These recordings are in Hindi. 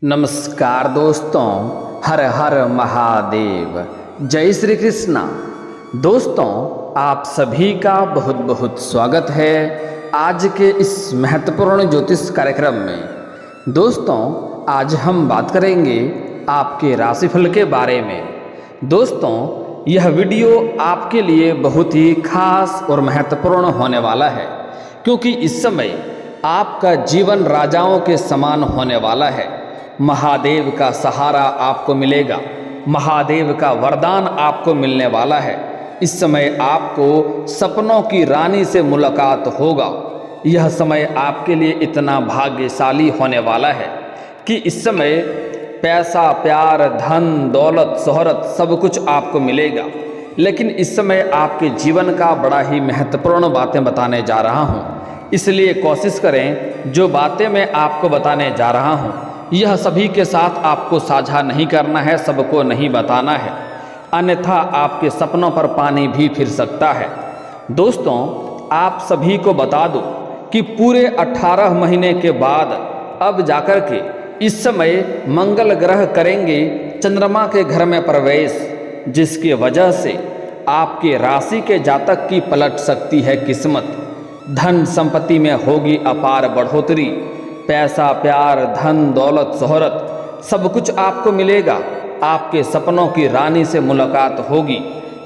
नमस्कार दोस्तों, हर हर महादेव, जय श्री कृष्णा। दोस्तों, आप सभी का बहुत बहुत स्वागत है आज के इस महत्वपूर्ण ज्योतिष कार्यक्रम में। दोस्तों, आज हम बात करेंगे आपके राशिफल के बारे में। दोस्तों, यह वीडियो आपके लिए बहुत ही खास और महत्वपूर्ण होने वाला है, क्योंकि इस समय आपका जीवन राजाओं के समान होने वाला है। महादेव का सहारा आपको मिलेगा, महादेव का वरदान आपको मिलने वाला है। इस समय आपको सपनों की रानी से मुलाकात होगा। यह समय आपके लिए इतना भाग्यशाली होने वाला है कि इस समय पैसा, प्यार, धन, दौलत, शोहरत सब कुछ आपको मिलेगा। लेकिन इस समय आपके जीवन का बड़ा ही महत्वपूर्ण बातें बताने जा रहा हूँ, इसलिए कोशिश करें जो बातें मैं आपको बताने जा रहा हूँ यह सभी के साथ आपको साझा नहीं करना है, सबको नहीं बताना है, अन्यथा आपके सपनों पर पानी भी फिर सकता है। दोस्तों, आप सभी को बता दूं कि पूरे 18 महीने के बाद अब जाकर के इस समय मंगल ग्रह करेंगे चंद्रमा के घर में प्रवेश, जिसकी वजह से आपके राशि के जातक की पलट सकती है किस्मत। धन संपत्ति में होगी अपार बढ़ोतरी, पैसा, प्यार, धन, दौलत, शोहरत सब कुछ आपको मिलेगा। आपके सपनों की रानी से मुलाकात होगी,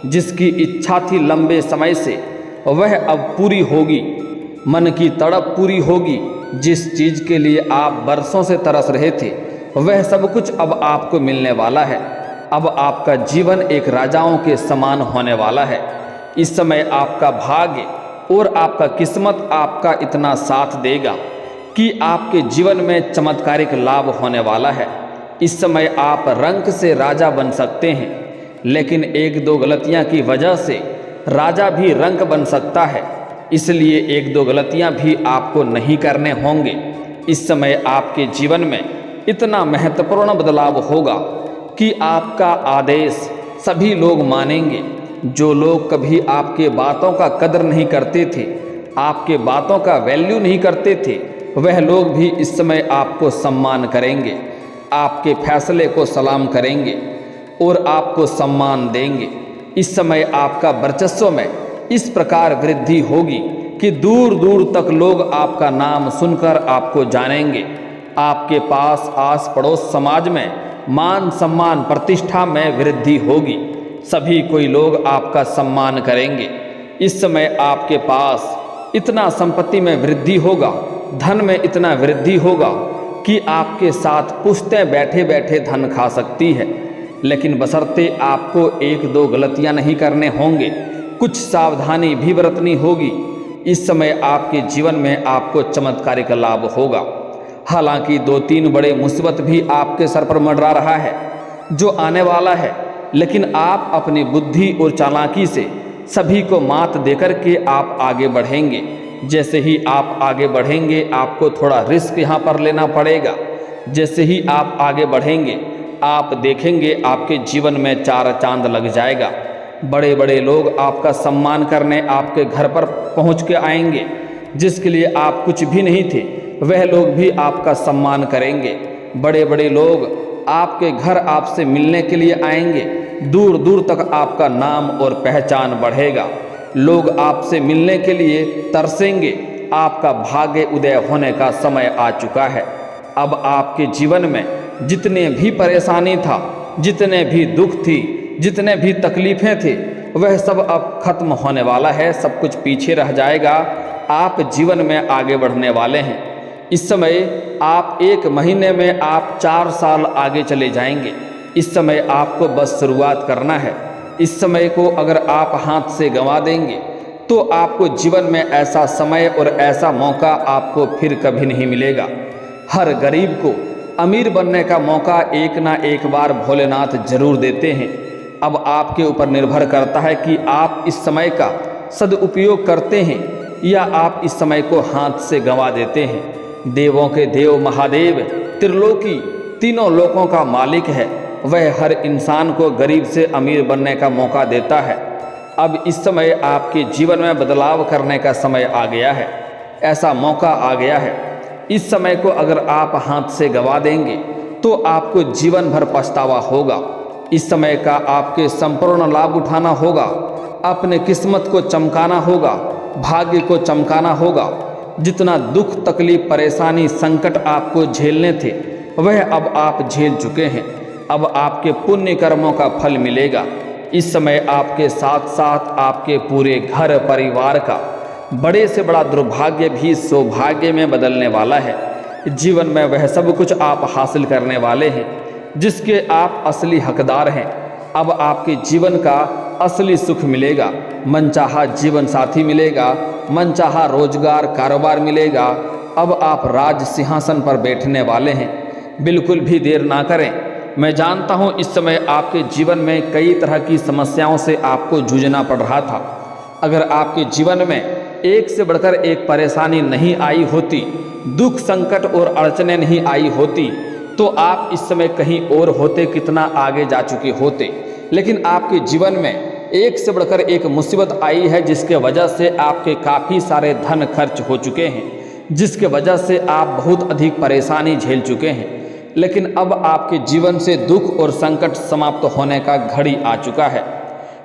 जिसकी इच्छा थी लंबे समय से वह अब पूरी होगी। मन की तड़प पूरी होगी, जिस चीज़ के लिए आप बरसों से तरस रहे थे वह सब कुछ अब आपको मिलने वाला है। अब आपका जीवन एक राजाओं के समान होने वाला है। इस समय आपका भाग्य और आपका किस्मत आपका इतना साथ देगा कि आपके जीवन में चमत्कारिक लाभ होने वाला है। इस समय आप रंक से राजा बन सकते हैं, लेकिन एक दो गलतियां की वजह से राजा भी रंक बन सकता है, इसलिए एक दो गलतियां भी आपको नहीं करने होंगे। इस समय आपके जीवन में इतना महत्वपूर्ण बदलाव होगा कि आपका आदेश सभी लोग मानेंगे। जो लोग कभी आपके बातों का कदर नहीं करते थे, आपके बातों का वैल्यू नहीं करते थे, वह लोग भी इस समय आपको सम्मान करेंगे, आपके फैसले को सलाम करेंगे और आपको सम्मान देंगे। इस समय आपका वर्चस्व में इस प्रकार वृद्धि होगी कि दूर दूर तक लोग आपका नाम सुनकर आपको जानेंगे। आपके पास आस पड़ोस समाज में मान सम्मान प्रतिष्ठा में वृद्धि होगी, सभी कोई लोग आपका सम्मान करेंगे। इस समय आपके पास इतना संपत्ति में वृद्धि होगा, धन में इतना वृद्धि होगा कि आपके साथ पुश्तें बैठे बैठे धन खा सकती है। लेकिन बशर्ते आपको एक दो गलतियां नहीं करने होंगे, कुछ सावधानी भी बरतनी होगी। इस समय आपके जीवन में आपको चमत्कारिक लाभ होगा। हालांकि 2-3 बड़े मुसीबत भी आपके सर पर मंडरा रहा है जो आने वाला है, लेकिन आप अपनी बुद्धि और चालाकी से सभी को मात देकर के आप आगे बढ़ेंगे। जैसे ही आप आगे बढ़ेंगे आपको थोड़ा रिस्क यहाँ पर लेना पड़ेगा। जैसे ही आप आगे बढ़ेंगे आप देखेंगे आपके जीवन में 4 चांद लग जाएगा। बड़े बड़े लोग आपका सम्मान करने आपके घर पर पहुँच के आएंगे, जिसके लिए आप कुछ भी नहीं थे वह लोग भी आपका सम्मान करेंगे। बड़े बड़े लोग आपके घर आपसे मिलने के लिए आएंगे, दूर दूर तक आपका नाम और पहचान बढ़ेगा। लोग आपसे मिलने के लिए तरसेंगे। आपका भाग्य उदय होने का समय आ चुका है। अब आपके जीवन में जितने भी परेशानी था, जितने भी दुख थी, जितने भी तकलीफ़ें थे, वह सब अब खत्म होने वाला है, सब कुछ पीछे रह जाएगा। आप जीवन में आगे बढ़ने वाले हैं। इस समय आप 1 महीने में आप 4 साल आगे चले जाएंगे। इस समय आपको बस शुरुआत करना है। इस समय को अगर आप हाथ से गंवा देंगे तो आपको जीवन में ऐसा समय और ऐसा मौका आपको फिर कभी नहीं मिलेगा। हर गरीब को अमीर बनने का मौका एक ना एक बार भोलेनाथ जरूर देते हैं। अब आपके ऊपर निर्भर करता है कि आप इस समय का सदुपयोग करते हैं या आप इस समय को हाथ से गंवा देते हैं। देवों के देव महादेव त्रिलोकी तीनों लोकों का मालिक है। वह हर इंसान को गरीब से अमीर बनने का मौका देता है। अब इस समय आपके जीवन में बदलाव करने का समय आ गया है, ऐसा मौका आ गया है। इस समय को अगर आप हाथ से गंवा देंगे तो आपको जीवन भर पछतावा होगा। इस समय का आपके संपूर्ण लाभ उठाना होगा, अपने किस्मत को चमकाना होगा, भाग्य को चमकाना होगा। जितना दुख, तकलीफ, परेशानी, संकट आपको झेलने थे वह अब आप झेल चुके हैं। अब आपके पुण्य कर्मों का फल मिलेगा। इस समय आपके साथ साथ आपके पूरे घर परिवार का बड़े से बड़ा दुर्भाग्य भी सौभाग्य में बदलने वाला है। जीवन में वह सब कुछ आप हासिल करने वाले हैं जिसके आप असली हकदार हैं। अब आपके जीवन का असली सुख मिलेगा, मनचाहा जीवन साथी मिलेगा, मनचाहा रोजगार कारोबार मिलेगा। अब आप राज सिंहासन पर बैठने वाले हैं। बिल्कुल भी देर ना करें। मैं जानता हूँ इस समय आपके जीवन में कई तरह की समस्याओं से आपको जूझना पड़ रहा था। अगर आपके जीवन में एक से बढ़कर एक परेशानी नहीं आई होती, दुख, संकट और अड़चनें नहीं आई होती, तो आप इस समय कहीं और होते, कितना आगे जा चुके होते। लेकिन आपके जीवन में एक से बढ़कर एक मुसीबत आई है जिसके वजह से आपके काफ़ी सारे धन खर्च हो चुके हैं, जिसके वजह से आप बहुत अधिक परेशानी झेल चुके हैं। लेकिन अब आपके जीवन से दुख और संकट समाप्त होने का घड़ी आ चुका है।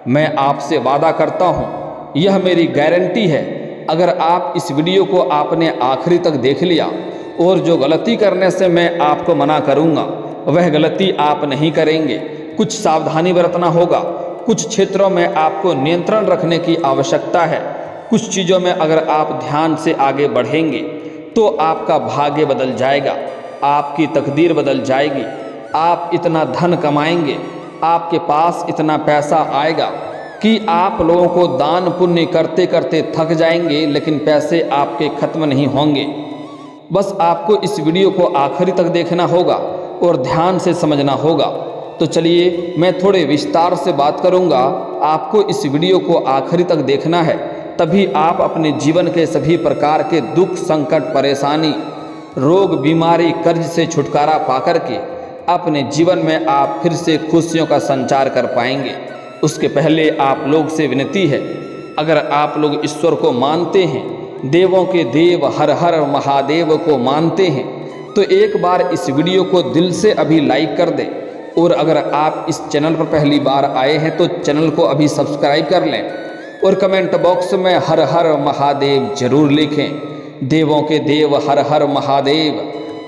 मैं आपसे वादा करता हूँ, यह मेरी गारंटी है, अगर आप इस वीडियो को आपने आखिरी तक देख लिया और जो गलती करने से मैं आपको मना करूँगा वह गलती आप नहीं करेंगे। कुछ सावधानी बरतना होगा, कुछ क्षेत्रों में आपको नियंत्रण रखने की आवश्यकता है। कुछ चीज़ों में अगर आप ध्यान से आगे बढ़ेंगे तो आपका भाग्य बदल जाएगा, आपकी तकदीर बदल जाएगी। आप इतना धन कमाएंगे, आपके पास इतना पैसा आएगा कि आप लोगों को दान पुण्य करते करते थक जाएंगे, लेकिन पैसे आपके खत्म नहीं होंगे। बस आपको इस वीडियो को आखिरी तक देखना होगा और ध्यान से समझना होगा। तो चलिए मैं थोड़े विस्तार से बात करूंगा। आपको इस वीडियो को आखिरी तक देखना है, तभी आप अपने जीवन के सभी प्रकार के दुख, संकट, परेशानी, रोग, बीमारी, कर्ज से छुटकारा पाकर के अपने जीवन में आप फिर से खुशियों का संचार कर पाएंगे। उसके पहले आप लोग से विनती है, अगर आप लोग ईश्वर को मानते हैं, देवों के देव हर हर महादेव को मानते हैं, तो एक बार इस वीडियो को दिल से अभी लाइक कर दें। और अगर आप इस चैनल पर पहली बार आए हैं तो चैनल को अभी सब्सक्राइब कर लें और कमेंट बॉक्स में हर हर महादेव जरूर लिखें। देवों के देव हर हर महादेव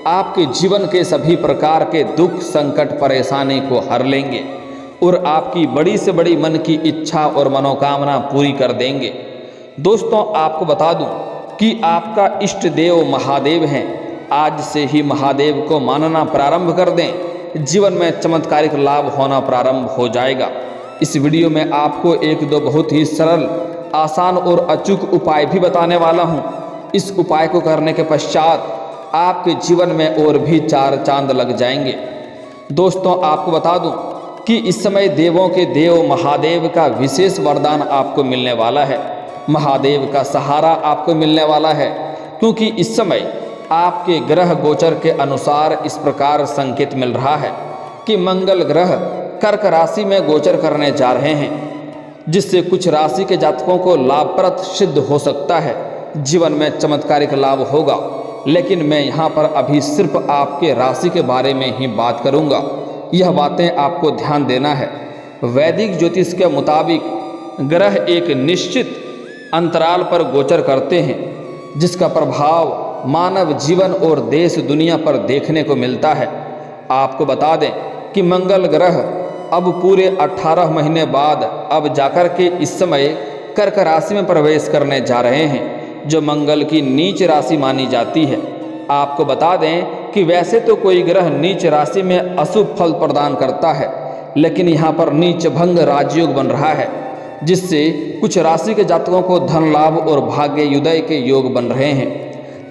आपके जीवन के सभी प्रकार के दुख, संकट, परेशानी को हर लेंगे और आपकी बड़ी से बड़ी मन की इच्छा और मनोकामना पूरी कर देंगे। दोस्तों, आपको बता दूं कि आपका इष्ट देव महादेव हैं। आज से ही महादेव को मानना प्रारंभ कर दें, जीवन में चमत्कारिक लाभ होना प्रारंभ हो जाएगा। इस वीडियो में आपको एक दो बहुत ही सरल, आसान और अचूक उपाय भी बताने वाला हूं। इस उपाय को करने के पश्चात आपके जीवन में और भी चार चांद लग जाएंगे। दोस्तों, आपको बता दूं कि इस समय देवों के देव महादेव का विशेष वरदान आपको मिलने वाला है। महादेव का सहारा आपको मिलने वाला है, क्योंकि इस समय आपके ग्रह गोचर के अनुसार इस प्रकार संकेत मिल रहा है कि मंगल ग्रह कर्क राशि में गोचर करने जा रहे हैं, जिससे कुछ राशि के जातकों को लाभप्रद सिद्ध हो सकता है। जीवन में चमत्कारिक लाभ होगा। लेकिन मैं यहाँ पर अभी सिर्फ आपके राशि के बारे में ही बात करूँगा। यह बातें आपको ध्यान देना है। वैदिक ज्योतिष के मुताबिक ग्रह एक निश्चित अंतराल पर गोचर करते हैं, जिसका प्रभाव मानव जीवन और देश दुनिया पर देखने को मिलता है। आपको बता दें कि मंगल ग्रह अब पूरे 18 महीने बाद अब जाकर के इस समय कर्क राशि में प्रवेश करने जा रहे हैं, जो मंगल की नीच राशि मानी जाती है। आपको बता दें कि वैसे तो कोई ग्रह नीच राशि में अशुभ फल प्रदान करता है, लेकिन यहाँ पर नीच भंग राजयोग बन रहा है, जिससे कुछ राशि के जातकों को धन लाभ और भाग्योदय के योग बन रहे हैं।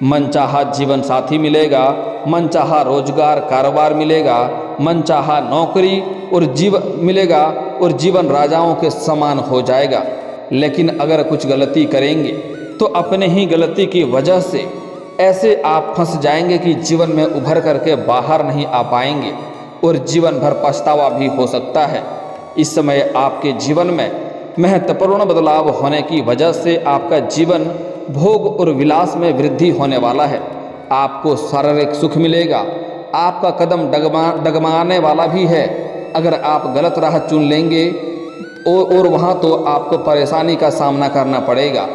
मनचाहा जीवन साथी मिलेगा, मनचाहा रोजगार कारोबार मिलेगा, मनचाहा नौकरी और जीवन मिलेगा और जीवन राजाओं के समान हो जाएगा। लेकिन अगर कुछ गलती करेंगे तो अपने ही गलती की वजह से ऐसे आप फंस जाएंगे कि जीवन में उभर करके बाहर नहीं आ पाएंगे और जीवन भर पछतावा भी हो सकता है। इस समय आपके जीवन में महत्वपूर्ण बदलाव होने की वजह से आपका जीवन भोग और विलास में वृद्धि होने वाला है। आपको शारीरिक सुख मिलेगा, आपका कदम डगमाने वाला भी है। अगर आप गलत राह चुन लेंगे और वहाँ तो आपको परेशानी का सामना करना पड़ेगा।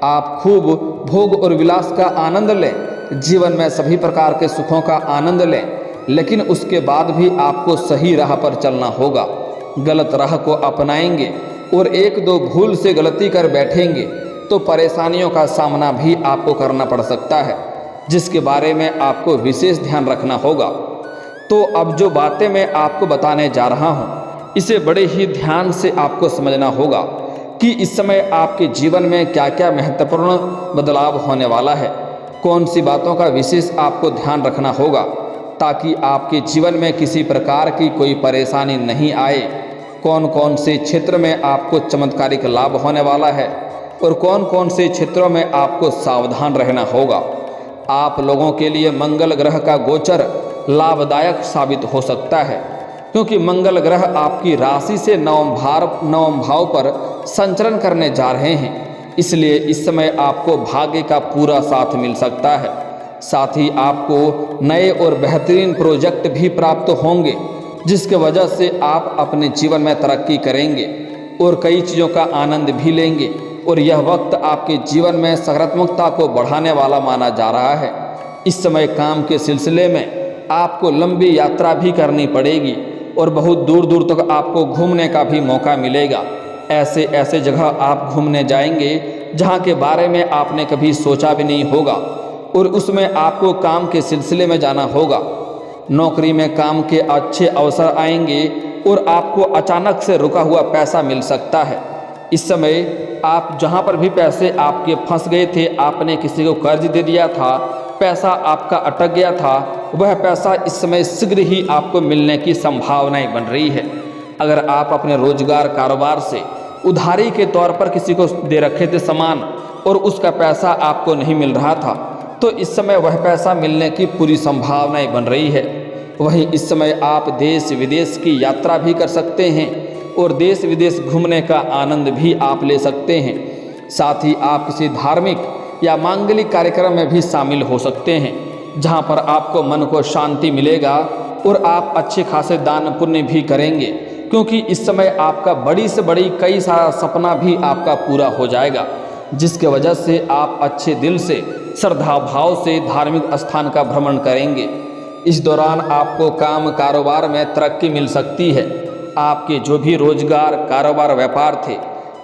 आप खूब भोग और विलास का आनंद लें, जीवन में सभी प्रकार के सुखों का आनंद लें, लेकिन उसके बाद भी आपको सही राह पर चलना होगा। गलत राह को अपनाएंगे और एक दो भूल से गलती कर बैठेंगे तो परेशानियों का सामना भी आपको करना पड़ सकता है, जिसके बारे में आपको विशेष ध्यान रखना होगा। तो अब जो बातें मैं आपको बताने जा रहा हूँ, इसे बड़े ही ध्यान से आपको समझना होगा कि इस समय आपके जीवन में क्या क्या महत्वपूर्ण बदलाव होने वाला है। कौन सी बातों का विशेष आपको ध्यान रखना होगा ताकि आपके जीवन में किसी प्रकार की कोई परेशानी नहीं आए। कौन कौन से क्षेत्र में आपको चमत्कारिक लाभ होने वाला है और कौन कौन से क्षेत्रों में आपको सावधान रहना होगा। आप लोगों के लिए मंगल ग्रह का गोचर लाभदायक साबित हो सकता है, क्योंकि मंगल ग्रह आपकी राशि से नवम भाव पर संचरण करने जा रहे हैं। इसलिए इस समय आपको भाग्य का पूरा साथ मिल सकता है। साथ ही आपको नए और बेहतरीन प्रोजेक्ट भी प्राप्त होंगे, जिसके वजह से आप अपने जीवन में तरक्की करेंगे और कई चीज़ों का आनंद भी लेंगे। और यह वक्त आपके जीवन में सकारात्मकता को बढ़ाने वाला माना जा रहा है। इस समय काम के सिलसिले में आपको लंबी यात्रा भी करनी पड़ेगी और बहुत दूर दूर तक आपको घूमने का भी मौका मिलेगा। ऐसे ऐसे जगह आप घूमने जाएंगे जहां के बारे में आपने कभी सोचा भी नहीं होगा, और उसमें आपको काम के सिलसिले में जाना होगा। नौकरी में काम के अच्छे अवसर आएंगे और आपको अचानक से रुका हुआ पैसा मिल सकता है। इस समय आप जहां पर भी पैसे आपके फंस गए थे, आपने किसी को कर्ज दे दिया था, पैसा आपका अटक गया था, वह पैसा इस समय शीघ्र ही आपको मिलने की संभावनाएं बन रही है। अगर आप अपने रोजगार कारोबार से उधारी के तौर पर किसी को दे रखे थे सामान और उसका पैसा आपको नहीं मिल रहा था, तो इस समय वह पैसा मिलने की पूरी संभावनाएं बन रही है। वहीं इस समय आप देश विदेश की यात्रा भी कर सकते हैं और देश विदेश घूमने का आनंद भी आप ले सकते हैं। साथ ही आप किसी धार्मिक या मांगलिक कार्यक्रम में भी शामिल हो सकते हैं, जहां पर आपको मन को शांति मिलेगा और आप अच्छे खासे दान पुण्य भी करेंगे, क्योंकि इस समय आपका बड़ी से बड़ी कई सारा सपना भी आपका पूरा हो जाएगा, जिसके वजह से आप अच्छे दिल से श्रद्धा भाव से धार्मिक स्थान का भ्रमण करेंगे। इस दौरान आपको काम कारोबार में तरक्की मिल सकती है। आपके जो भी रोजगार कारोबार व्यापार थे,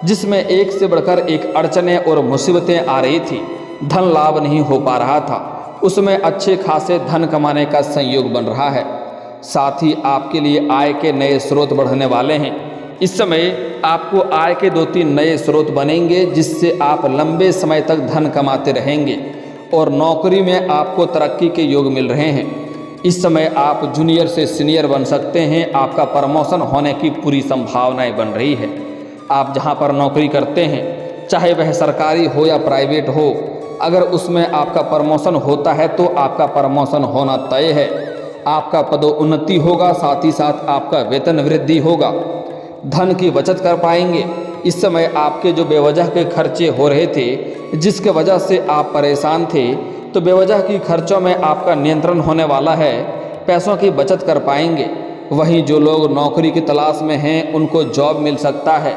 जिसमें एक से बढ़कर एक अड़चनें और मुसीबतें आ रही थी, धन लाभ नहीं हो पा रहा था, उसमें अच्छे खासे धन कमाने का संयोग बन रहा है। साथ ही आपके लिए आय के नए स्रोत बढ़ने वाले हैं। इस समय आपको आय के 2-3 नए स्रोत बनेंगे, जिससे आप लंबे समय तक धन कमाते रहेंगे और नौकरी में आपको तरक्की के योग मिल रहे हैं। इस समय आप जूनियर से सीनियर बन सकते हैं। आपका प्रमोशन होने की पूरी संभावनाएं बन रही है। आप जहां पर नौकरी करते हैं, चाहे वह सरकारी हो या प्राइवेट हो, अगर उसमें आपका प्रमोशन होता है तो आपका प्रमोशन होना तय है। आपका पदोन्नति होगा, साथ ही साथ आपका वेतन वृद्धि होगा। धन की बचत कर पाएंगे। इस समय आपके जो बेवजह के खर्चे हो रहे थे, जिसके वजह से आप परेशान थे, तो बेवजह की खर्चों में आपका नियंत्रण होने वाला है। पैसों की बचत कर पाएंगे। वहीं जो लोग नौकरी की तलाश में हैं, उनको जॉब मिल सकता है।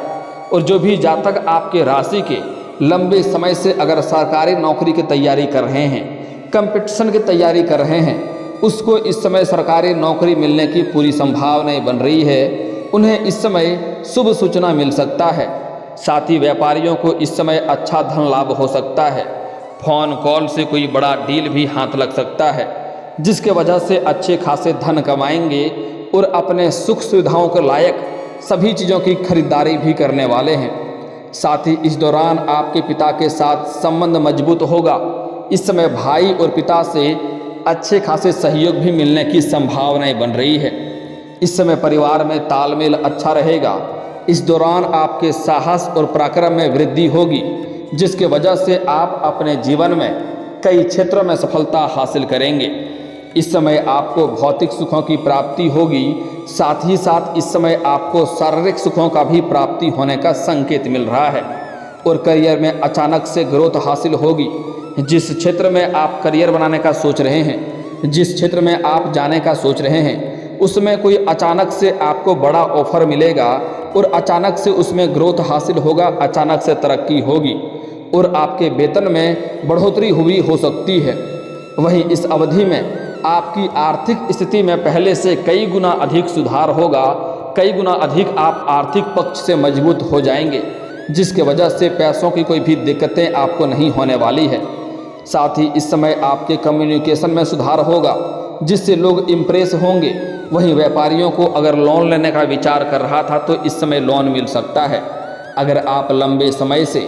और जो भी जातक आपके राशि के लंबे समय से अगर सरकारी नौकरी की तैयारी कर रहे हैं, कंपटीशन की तैयारी कर रहे हैं, उसको इस समय सरकारी नौकरी मिलने की पूरी संभावनाएं बन रही है। उन्हें इस समय शुभ सूचना मिल सकता है। साथ ही व्यापारियों को इस समय अच्छा धन लाभ हो सकता है। फोन कॉल से कोई बड़ा डील भी हाथ लग सकता है, जिसके वजह से अच्छे खासे धन कमाएंगे और अपने सुख सुविधाओं के लायक सभी चीज़ों की खरीदारी भी करने वाले हैं। साथ ही इस दौरान आपके पिता के साथ संबंध मजबूत होगा। इस समय भाई और पिता से अच्छे खासे सहयोग भी मिलने की संभावनाएं बन रही है। इस समय परिवार में तालमेल अच्छा रहेगा। इस दौरान आपके साहस और पराक्रम में वृद्धि होगी, जिसके वजह से आप अपने जीवन में कई क्षेत्रों में सफलता हासिल करेंगे। इस समय आपको भौतिक सुखों की प्राप्ति होगी। साथ ही साथ इस समय आपको शारीरिक सुखों का भी प्राप्ति होने का संकेत मिल रहा है और करियर में अचानक से ग्रोथ हासिल होगी। जिस क्षेत्र में आप करियर बनाने का सोच रहे हैं, जिस क्षेत्र में आप जाने का सोच रहे हैं उसमें कोई अचानक से आपको बड़ा ऑफर मिलेगा और अचानक से उसमें ग्रोथ हासिल होगा, अचानक से तरक्की होगी और आपके वेतन में बढ़ोतरी हुई हो सकती है। वहीं इस अवधि में आपकी आर्थिक स्थिति में पहले से कई गुना अधिक सुधार होगा, कई गुना अधिक आप आर्थिक पक्ष से मजबूत हो जाएंगे, जिसके वजह से पैसों की कोई भी दिक्कतें आपको नहीं होने वाली है। साथ ही इस समय आपके कम्युनिकेशन में सुधार होगा, जिससे लोग इम्प्रेस होंगे। वहीं व्यापारियों को अगर लोन लेने का विचार कर रहा था तो इस समय लोन मिल सकता है। अगर आप लंबे समय से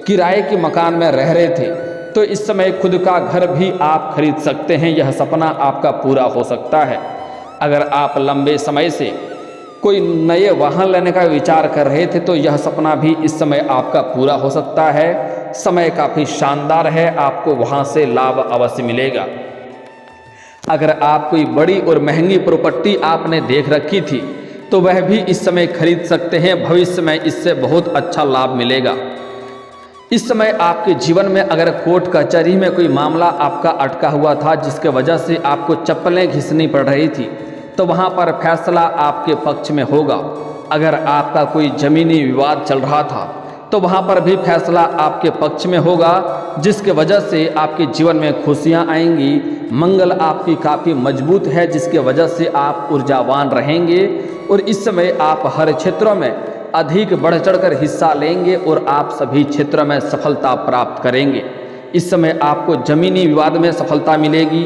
किराए के मकान में रह रहे थे तो इस समय खुद का घर भी आप खरीद सकते हैं, यह सपना आपका पूरा हो सकता है। अगर आप लंबे समय से कोई नए वाहन लेने का विचार कर रहे थे तो यह सपना भी इस समय आपका पूरा हो सकता है। समय काफ़ी शानदार है, आपको वहाँ से लाभ अवश्य मिलेगा। अगर आप कोई बड़ी और महंगी प्रॉपर्टी आपने देख रखी थी तो वह भी इस समय खरीद सकते हैं, भविष्य में इससे बहुत अच्छा लाभ मिलेगा। इस समय आपके जीवन में अगर कोर्ट कचहरी में कोई मामला आपका अटका हुआ था जिसके वजह से आपको चप्पलें घिसनी पड़ रही थी तो वहाँ पर फैसला आपके पक्ष में होगा। अगर आपका कोई ज़मीनी विवाद चल रहा था तो वहाँ पर भी फैसला आपके पक्ष में होगा, जिसके वजह से आपके जीवन में खुशियाँ आएंगी। मंगल आपकी काफ़ी मजबूत है, जिसके वजह से आप ऊर्जावान रहेंगे और इस समय आप हर क्षेत्रों में अधिक बढ़ चढ़कर हिस्सा लेंगे और आप सभी क्षेत्रों में सफलता प्राप्त करेंगे। इस समय आपको ज़मीनी विवाद में सफलता मिलेगी,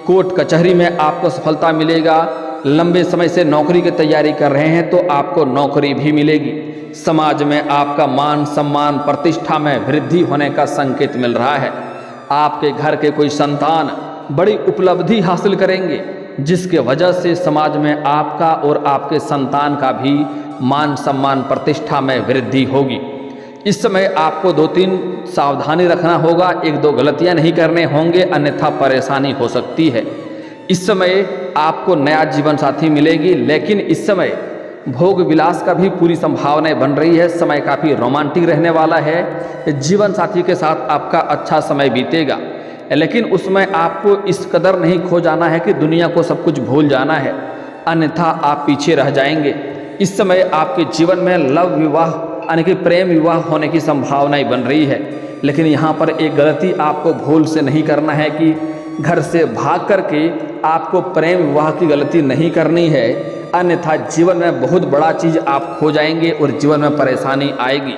कोर्ट कचहरी में आपको सफलता मिलेगा। लंबे समय से नौकरी की तैयारी कर रहे हैं तो आपको नौकरी भी मिलेगी। समाज में आपका मान सम्मान प्रतिष्ठा में वृद्धि होने का संकेत मिल रहा है। आपके घर के कोई संतान बड़ी उपलब्धि हासिल करेंगे, जिसके वजह से समाज में आपका और आपके संतान का भी मान सम्मान प्रतिष्ठा में वृद्धि होगी। इस समय आपको 2-3 सावधानी रखना होगा, 1-2 गलतियां नहीं करने होंगे, अन्यथा परेशानी हो सकती है। इस समय आपको नया जीवन साथी मिलेगी, लेकिन इस समय भोग विलास का भी पूरी संभावनाएं बन रही है। समय काफ़ी रोमांटिक रहने वाला है, जीवन साथी के साथ आपका अच्छा समय बीतेगा, लेकिन उसमें आपको इस कदर नहीं खो जाना है कि दुनिया को सब कुछ भूल जाना है, अन्यथा आप पीछे रह जाएंगे। इस समय आपके जीवन में लव विवाह यानी कि प्रेम विवाह होने की संभावनाएं बन रही है, लेकिन यहाँ पर एक गलती आपको भूल से नहीं करना है कि घर से भाग करके आपको प्रेम विवाह की गलती नहीं करनी है, अन्यथा जीवन में बहुत बड़ा चीज़ आप खो जाएंगे और जीवन में परेशानी आएगी।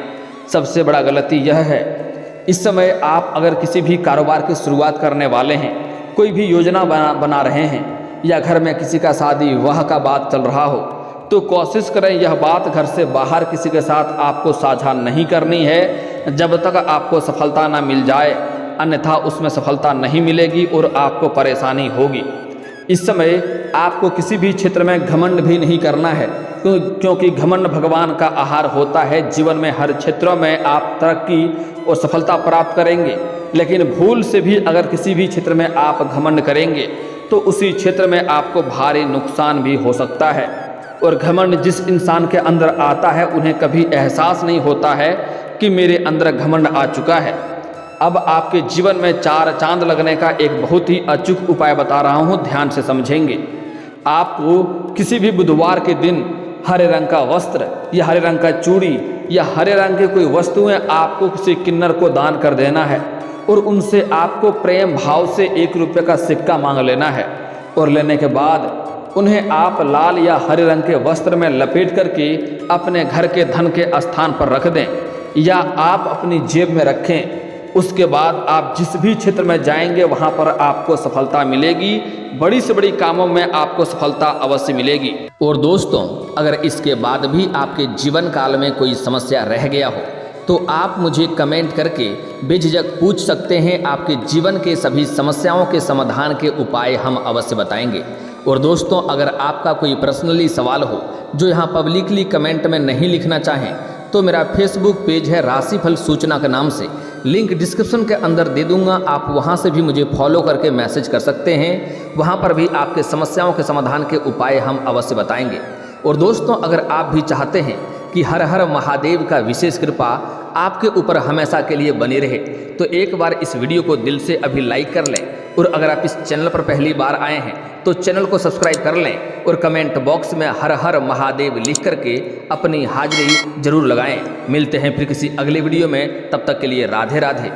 सबसे बड़ा गलती यह है, इस समय आप अगर किसी भी कारोबार की शुरुआत करने वाले हैं, कोई भी योजना बना रहे हैं या घर में किसी का शादी विवाह का बात चल रहा हो तो कोशिश करें यह बात घर से बाहर किसी के साथ आपको साझा नहीं करनी है जब तक आपको सफलता ना मिल जाए, अन्यथा उसमें सफलता नहीं मिलेगी और आपको परेशानी होगी। इस समय आपको किसी भी क्षेत्र में घमंड भी नहीं करना है, क्योंकि घमंड भगवान का आहार होता है। जीवन में हर क्षेत्रों में आप तरक्की और सफलता प्राप्त करेंगे, लेकिन भूल से भी अगर किसी भी क्षेत्र में आप घमंड करेंगे तो उसी क्षेत्र में आपको भारी नुकसान भी हो सकता है। और घमंड जिस इंसान के अंदर आता है उन्हें कभी एहसास नहीं होता है कि मेरे अंदर घमंड आ चुका है। अब आपके जीवन में 4 चांद लगने का एक बहुत ही अचूक उपाय बता रहा हूँ, ध्यान से समझेंगे। आपको किसी भी बुधवार के दिन हरे रंग का वस्त्र या हरे रंग का चूड़ी या हरे रंग की कोई वस्तुएं आपको किसी किन्नर को दान कर देना है और उनसे आपको प्रेम भाव से 1 रुपये का सिक्का मांग लेना है और लेने के बाद उन्हें आप लाल या हरे रंग के वस्त्र में लपेट करके अपने घर के धन के स्थान पर रख दें या आप अपनी जेब में रखें। उसके बाद आप जिस भी क्षेत्र में जाएंगे वहाँ पर आपको सफलता मिलेगी, बड़ी से बड़ी कामों में आपको सफलता अवश्य मिलेगी। और दोस्तों, अगर इसके बाद भी आपके जीवन काल में कोई समस्या रह गया हो तो आप मुझे कमेंट करके बेझिझक पूछ सकते हैं। आपके जीवन के सभी समस्याओं के समाधान के उपाय हम अवश्य बताएंगे। और दोस्तों, अगर आपका कोई पर्सनली सवाल हो जो यहाँ पब्लिकली कमेंट में नहीं लिखना चाहें तो मेरा फेसबुक पेज है राशिफल सूचना के नाम से, लिंक डिस्क्रिप्शन के अंदर दे दूंगा। आप वहाँ से भी मुझे फॉलो करके मैसेज कर सकते हैं, वहाँ पर भी आपके समस्याओं के समाधान के उपाय हम अवश्य बताएंगे। और दोस्तों, अगर आप भी चाहते हैं कि हर हर महादेव का विशेष कृपा आपके ऊपर हमेशा के लिए बनी रहे। तो एक बार इस वीडियो को दिल से अभी लाइक कर लें, और अगर आप इस चैनल पर पहली बार आए हैं तो चैनल को सब्सक्राइब कर लें, और कमेंट बॉक्स में हर हर महादेव लिख करके अपनी हाजिरी जरूर लगाएं। मिलते हैं फिर किसी अगले वीडियो में, तब तक के लिए राधे राधे।